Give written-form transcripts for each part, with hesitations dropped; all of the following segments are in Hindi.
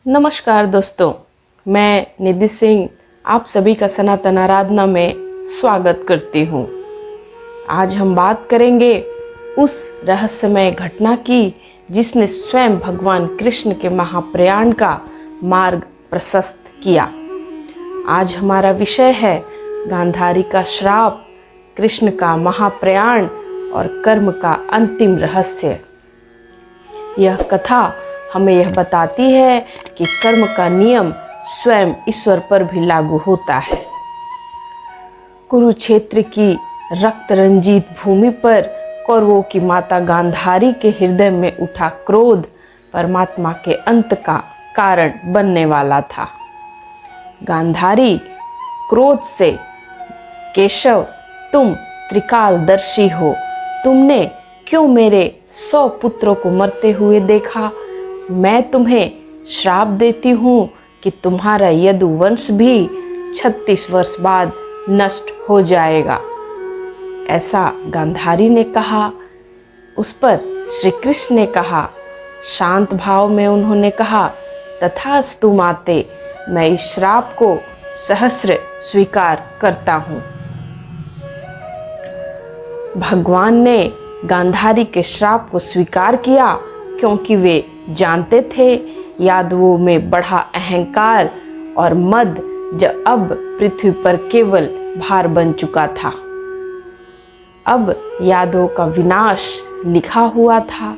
नमस्कार दोस्तों, मैं निधि सिंह आप सभी का सनातन आराधना में स्वागत करती हूँ। आज हम बात करेंगे उस रहस्यमय घटना की जिसने स्वयं भगवान कृष्ण के महाप्रयाण का मार्ग प्रशस्त किया। आज हमारा विषय है गांधारी का श्राप, कृष्ण का महाप्रयाण और कर्म का अंतिम रहस्य। यह कथा हमें यह बताती है कि कर्म का नियम स्वयं ईश्वर पर भी लागू होता है। कुरुक्षेत्र की रक्त रंजित भूमि पर कौरवों की माता गांधारी के हृदय में उठा क्रोध परमात्मा के अंत का कारण बनने वाला था। गांधारी क्रोध से, केशव तुम त्रिकालदर्शी हो, तुमने क्यों मेरे 100 पुत्रों को मरते हुए देखा? मैं तुम्हें श्राप देती हूँ कि तुम्हारा यदुवंश भी 36 वर्ष बाद नष्ट हो जाएगा। ऐसा गांधारी ने कहा। उस पर श्री कृष्ण ने कहा, शांत भाव में उन्होंने कहा, तथास्तु माते, मैं इस श्राप को सहस्र स्वीकार करता हूँ। भगवान ने गांधारी के श्राप को स्वीकार किया क्योंकि वे जानते थे यादवों में बढ़ा अहंकार और मद अब पृथ्वी पर केवल भार बन चुका था। अब यादवों का विनाश लिखा हुआ था।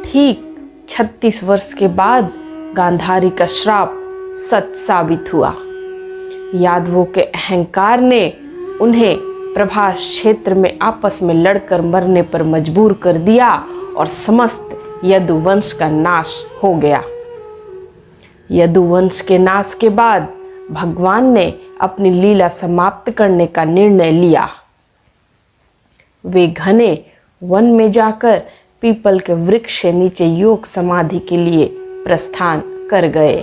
ठीक 36 वर्ष के बाद गांधारी का श्राप सच साबित हुआ। यादवों के अहंकार ने उन्हें प्रभास क्षेत्र में आपस में लड़कर मरने पर मजबूर कर दिया और समस्त यदुवंश का नाश हो गया। यदुवंश के नाश के बाद भगवान ने अपनी लीला समाप्त करने का निर्णय लिया। वे घने वन में जाकर पीपल के वृक्ष के नीचे योग समाधि के लिए प्रस्थान कर गए।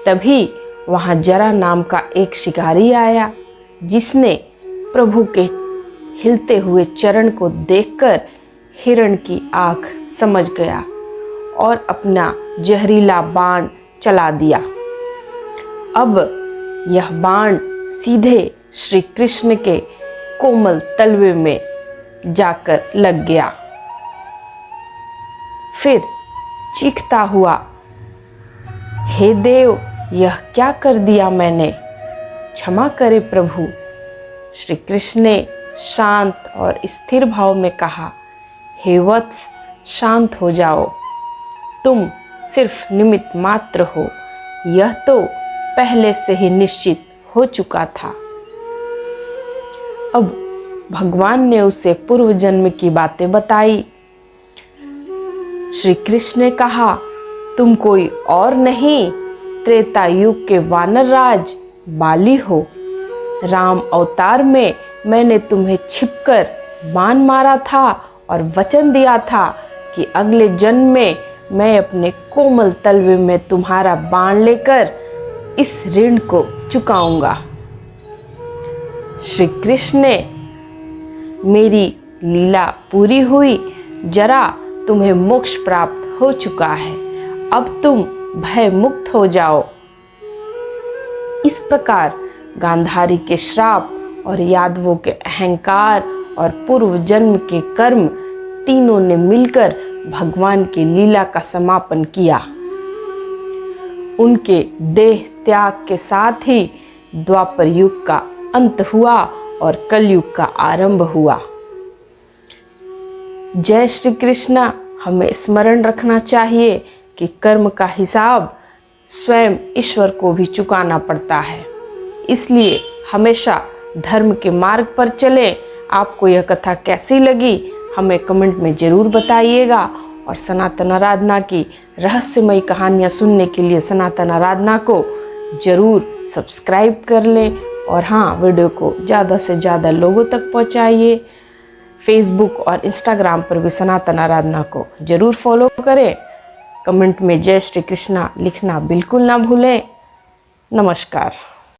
तभी वहां जरा नाम का एक शिकारी आया, जिसने प्रभु के हिलते हुए चरण को देखकर हिरण की आंख समझ गया और अपना जहरीला बाण चला दिया। अब यह बाण सीधे श्री कृष्ण के कोमल तलवे में जाकर लग गया। फिर चीखता हुआ, हे देव, यह क्या कर दिया मैंने? क्षमा करे प्रभु। श्री कृष्ण ने शांत और स्थिर भाव में कहा, हे वत्स, शांत हो जाओ, तुम सिर्फ निमित्त मात्र हो। यह तो पहले से ही निश्चित हो चुका था। अब भगवान ने उसे पूर्व जन्म की बातें बताई। श्री कृष्ण ने कहा, तुम कोई और नहीं, त्रेता युग के वानर राज बाली हो। राम अवतार में मैंने तुम्हें छिपकर बाण मारा था और वचन दिया था कि अगले जन्म में मैं अपने कोमल तलवे में तुम्हारा बाण लेकर इस ऋण को चुकाऊंगा। श्री कृष्ण ने, मेरी लीला पूरी हुई, जरा तुम्हें मोक्ष प्राप्त हो चुका है, अब तुम भय मुक्त हो जाओ। इस प्रकार गांधारी के श्राप और यादवों के अहंकार और पूर्व जन्म के कर्म तीनों ने मिलकर भगवान की लीला का समापन किया। उनके देह त्याग के साथ ही द्वापर युग का अंत हुआ और कलयुग का आरंभ हुआ। जय श्री कृष्ण। हमें स्मरण रखना चाहिए कि कर्म का हिसाब स्वयं ईश्वर को भी चुकाना पड़ता है। इसलिए हमेशा धर्म के मार्ग पर चलें। आपको यह कथा कैसी लगी हमें कमेंट में ज़रूर बताइएगा और सनातन आराधना की रहस्यमयी कहानियाँ सुनने के लिए सनातन आराधना को ज़रूर सब्सक्राइब कर लें और हाँ, वीडियो को ज़्यादा से ज़्यादा लोगों तक पहुँचाइए। फेसबुक और इंस्टाग्राम पर भी सनातन आराधना को ज़रूर फॉलो करें। कमेंट में जय श्री कृष्णा लिखना बिल्कुल ना भूलें। नमस्कार।